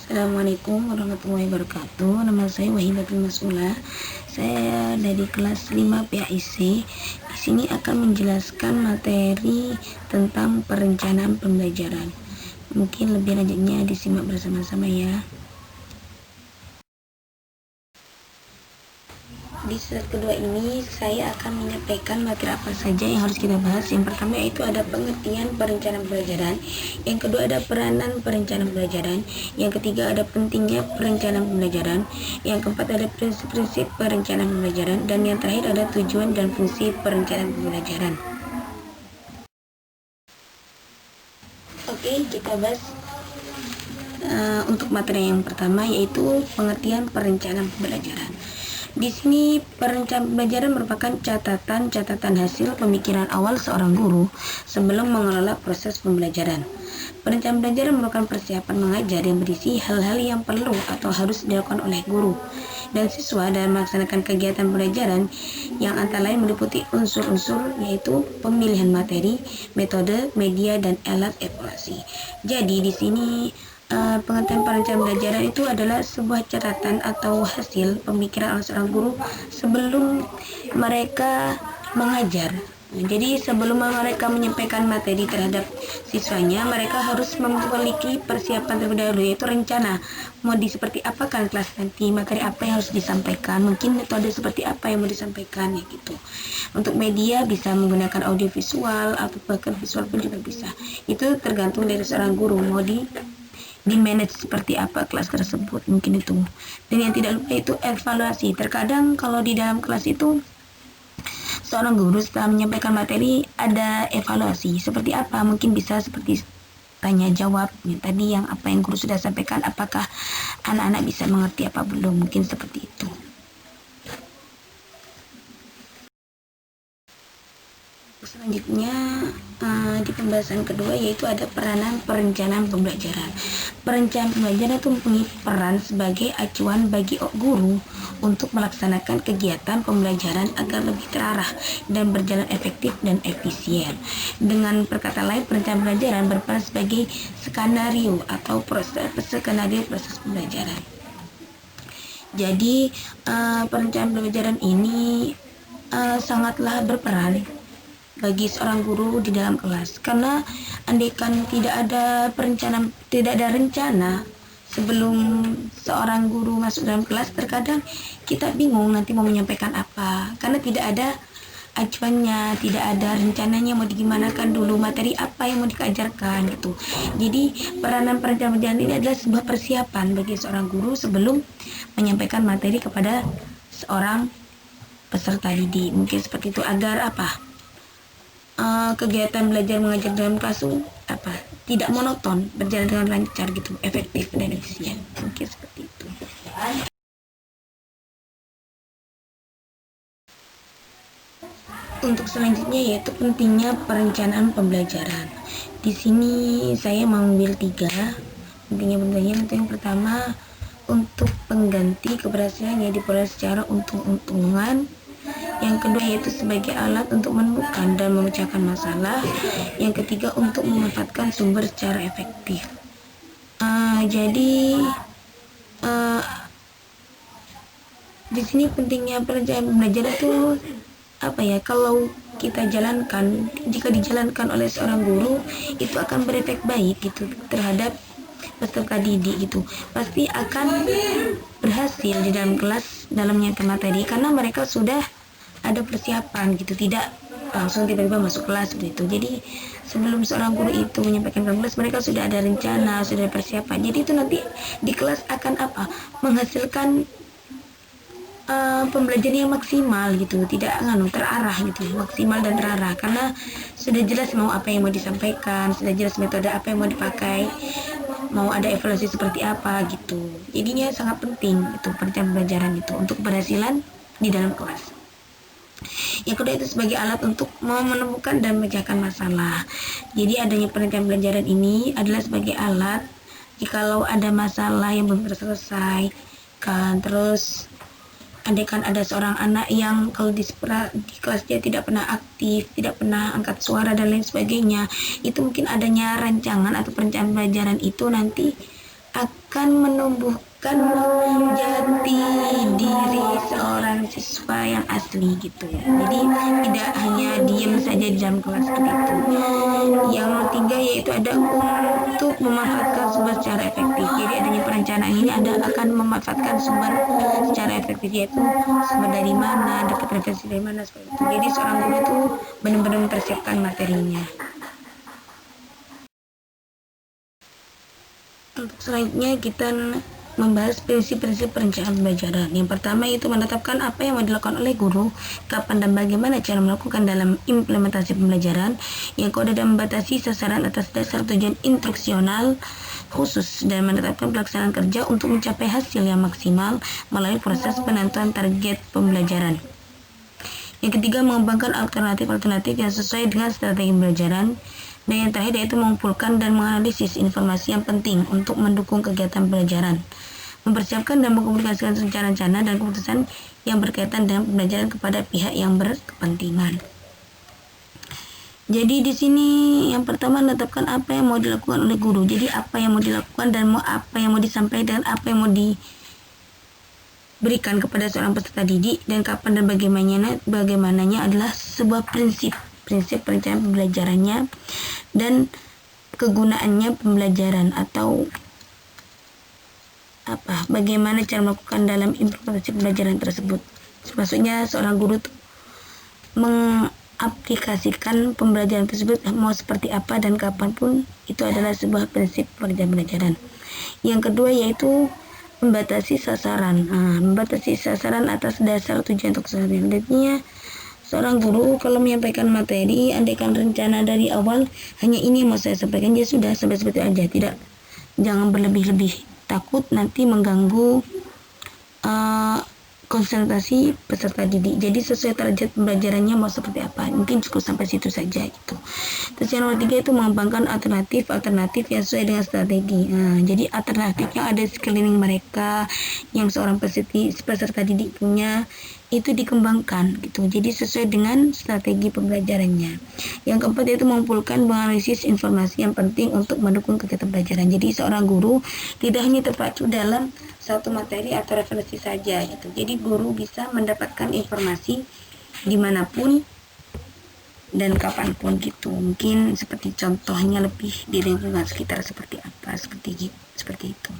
Assalamualaikum warahmatullahi wabarakatuh. Nama saya Wahidatul Mas'ulah. Saya dari kelas 5 PAIC. Di sini akan menjelaskan materi tentang perencanaan pembelajaran. Mungkin lebih lanjutnya disimak bersama-sama ya. Di slide kedua ini saya akan menyampaikan materi apa saja yang harus kita bahas. Yang pertama yaitu ada pengertian perencanaan pembelajaran, yang kedua ada peranan perencanaan pembelajaran, yang ketiga ada pentingnya perencanaan pembelajaran, yang keempat ada prinsip-prinsip perencanaan pembelajaran, dan yang terakhir ada tujuan dan fungsi perencanaan pembelajaran. Oke, kita bahas untuk materi yang pertama yaitu pengertian perencanaan pembelajaran. Di sini perencanaan pembelajaran merupakan catatan hasil pemikiran awal seorang guru sebelum mengelola proses pembelajaran. Perencanaan pembelajaran merupakan persiapan mengajar yang berisi hal-hal yang perlu atau harus dilakukan oleh guru dan siswa dalam melaksanakan kegiatan pembelajaran yang antara lain meliputi unsur-unsur yaitu pemilihan materi, metode, media, dan alat evaluasi. Jadi di sini pengertian perencanaan pembelajaran itu adalah sebuah catatan atau hasil pemikiran oleh seorang guru sebelum mereka mengajar. Jadi sebelum mereka menyampaikan materi terhadap siswanya, mereka harus memiliki persiapan terlebih dahulu, yaitu rencana mau seperti apa kan kelas nanti, materi apa yang harus disampaikan, mungkin metode seperti apa yang mau disampaikan ya gitu. Untuk media bisa menggunakan audio visual atau bahkan visual pun juga bisa. Itu tergantung dari seorang guru mau di manage seperti apa kelas tersebut, mungkin itu. Dan yang tidak lupa itu evaluasi. Terkadang kalau di dalam kelas itu seorang guru setelah menyampaikan materi ada evaluasi seperti apa, mungkin bisa seperti tanya jawab ya, tadi yang apa yang guru sudah sampaikan apakah anak-anak bisa mengerti apa belum, mungkin seperti itu. Selanjutnya di pembahasan kedua yaitu ada peranan perencanaan pembelajaran. Perencanaan pembelajaran itu mempunyai peran sebagai acuan bagi guru untuk melaksanakan kegiatan pembelajaran agar lebih terarah dan berjalan efektif dan efisien. Dengan perkataan lain, perencanaan pembelajaran berperan sebagai skenario atau proses pembelajaran. Jadi perencanaan pembelajaran ini sangatlah berperan bagi seorang guru di dalam kelas, karena andaikan tidak ada rencana sebelum seorang guru masuk dalam kelas, terkadang kita bingung nanti mau menyampaikan apa karena tidak ada acuannya, tidak ada rencananya mau digimanakan dulu, materi apa yang mau diajarkan gitu. Jadi peranan perencanaan pembelajaran ini adalah sebuah persiapan bagi seorang guru sebelum menyampaikan materi kepada seorang peserta didik, mungkin seperti itu, agar kegiatan belajar mengajar dalam kelas tidak monoton, berjalan dengan lancar gitu, efektif dan efisien, mungkin seperti itu. Untuk selanjutnya yaitu pentingnya perencanaan pembelajaran. Di sini saya mengambil 3 pentingnya pembelajaran. Untuk yang pertama, untuk pengganti keberhasilan yang diperoleh secara untung-untungan. Yang kedua yaitu sebagai alat untuk menemukan dan memecahkan masalah. Yang ketiga untuk memanfaatkan sumber secara efektif. Di sini pentingnya perencanaan pembelajaran itu kalau kita jalankan, jika dijalankan oleh seorang guru itu akan berefek baik gitu terhadap peserta didik gitu, pasti akan berhasil di dalam kelas dalam menyampaikan materi karena mereka sudah ada persiapan gitu, tidak langsung tiba-tiba masuk kelas seperti itu. Jadi sebelum seorang guru itu menyampaikan ke kelas, mereka sudah ada rencana, sudah ada persiapan. Jadi itu nanti di kelas akan menghasilkan pembelajaran yang maksimal gitu, tidak terarah gitu, maksimal dan terarah karena sudah jelas mau apa yang mau disampaikan, sudah jelas metode apa yang mau dipakai, mau ada evaluasi seperti apa gitu. Jadinya sangat penting itu perencanaan pembelajaran itu untuk keberhasilan di dalam kelas. Yang kedua itu sebagai alat untuk menemukan dan memecahkan masalah. Jadi adanya perencanaan pembelajaran ini adalah sebagai alat jikalau ada masalah yang belum terselesai kan, terus andaikan ada seorang anak yang kalau di kelas dia tidak pernah aktif, tidak pernah angkat suara dan lain sebagainya, itu mungkin adanya rancangan atau perencanaan pembelajaran itu nanti akan menumbuhkan jati diri seorang siswa yang asli gitu ya. Jadi tidak hanya diam saja di dalam kelas seperti itu. Yang ketiga yaitu ada untuk memanfaatkan sumber secara efektif. Jadi adanya perencanaan ini akan memanfaatkan sumber secara efektif, yaitu sumber dari mana, dapat referensi dari mana seperti itu. Jadi seorang guru itu benar-benar mempersiapkan materinya. Untuk selanjutnya kita membahas prinsip-prinsip perencanaan pembelajaran. Yang pertama itu menetapkan apa yang mau dilakukan oleh guru, kapan dan bagaimana cara melakukan dalam implementasi pembelajaran. Yang kedua dan membatasi sasaran atas dasar tujuan instruksional khusus dan menetapkan pelaksanaan kerja untuk mencapai hasil yang maksimal melalui proses penentuan target pembelajaran. Yang ketiga, mengembangkan alternatif-alternatif yang sesuai dengan strategi pembelajaran. Dan yang terakhir yaitu mengumpulkan dan menganalisis informasi yang penting untuk mendukung kegiatan pembelajaran. Mempersiapkan dan mengkomunikasikan rencana-rencana dan keputusan yang berkaitan dengan pembelajaran kepada pihak yang berkepentingan. Jadi di sini yang pertama menetapkan apa yang mau dilakukan oleh guru. Jadi apa yang mau dilakukan dan apa yang mau disampaikan, apa yang mau diberikan kepada seorang peserta didik, dan kapan dan bagaimananya adalah sebuah prinsip perencanaan pembelajarannya dan kegunaannya pembelajaran atau bagaimana cara melakukan dalam implementasi pembelajaran tersebut. Maksudnya seorang guru mengaplikasikan pembelajaran tersebut mau seperti apa dan kapanpun, itu adalah sebuah prinsip pembelajaran. Yang kedua yaitu membatasi sasaran. Membatasi sasaran atas dasar tujuan untuk keseharian. Artinya seorang guru kalau menyampaikan materi, andaikan rencana dari awal hanya ini yang mau saya sampaikan, ya sudah sampai seperti aja. Jangan berlebih-lebih, takut nanti mengganggu konsentrasi peserta didik. Jadi sesuai target pembelajarannya mau seperti apa, mungkin cukup sampai situ saja gitu. Terus yang nomor 3 itu mengembangkan alternatif yang sesuai dengan strategi. Jadi alternatif yang ada di sekeliling mereka yang seorang peserta didik punya itu dikembangkan gitu. Jadi sesuai dengan strategi pembelajarannya. Yang keempat yaitu mengumpulkan menganalisis informasi yang penting untuk mendukung kegiatan pembelajaran. Jadi seorang guru tidak hanya terpacu dalam satu materi atau referensi saja gitu. Jadi guru bisa mendapatkan informasi dimanapun dan kapanpun gitu. Mungkin seperti contohnya lebih di lingkungan sekitar seperti apa, seperti itu.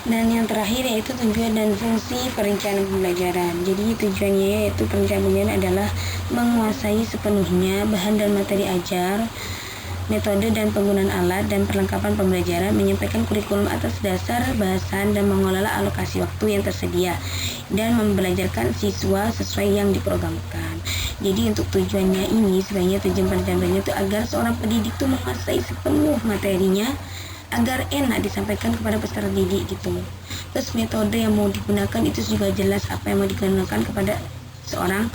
Dan yang terakhir yaitu tujuan dan fungsi perencanaan pembelajaran. Jadi tujuannya yaitu perencanaan pembelajaran adalah menguasai sepenuhnya bahan dan materi ajar, metode dan penggunaan alat dan perlengkapan pembelajaran, menyampaikan kurikulum atas dasar bahasan dan mengelola alokasi waktu yang tersedia, dan membelajarkan siswa sesuai yang diprogramkan. Jadi untuk tujuannya ini sebenarnya tujuan perencanaan itu agar seorang pendidik itu menguasai sepenuh materinya agar enak disampaikan kepada peserta didik gitu. Terus metode yang mau digunakan itu juga jelas apa yang mau digunakan kepada seorang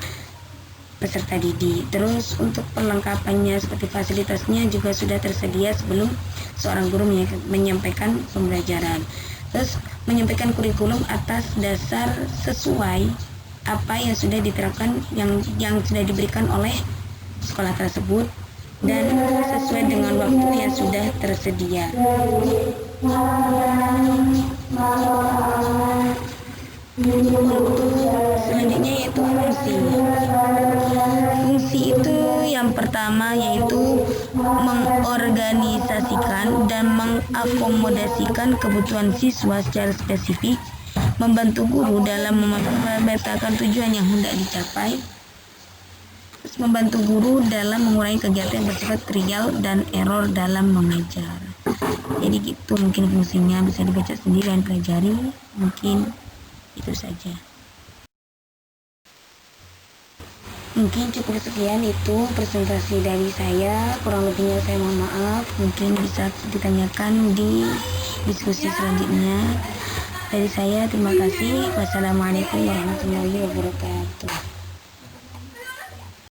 peserta didik. Terus untuk perlengkapannya seperti fasilitasnya juga sudah tersedia sebelum seorang guru menyampaikan pembelajaran. Terus menyampaikan kurikulum atas dasar sesuai apa yang sudah diterapkan, yang sudah diberikan oleh sekolah tersebut dan sesuai dengan waktu yang sudah tersedia. Selanjutnya yaitu fungsi. Fungsi itu yang pertama yaitu mengorganisasikan dan mengakomodasikan kebutuhan siswa secara spesifik, membantu guru dalam memetakan tujuan yang hendak dicapai, membantu guru dalam mengurangi kegiatan yang bersifat trial dan error dalam mengajar. Jadi gitu mungkin fungsinya, bisa dibaca sendiri dan pelajari. Mungkin itu saja. Mungkin cukup sekian itu presentasi dari saya. Kurang lebihnya saya mohon maaf. Mungkin bisa ditanyakan di diskusi selanjutnya. Dari saya terima kasih. Wassalamualaikum warahmatullahi wabarakatuh.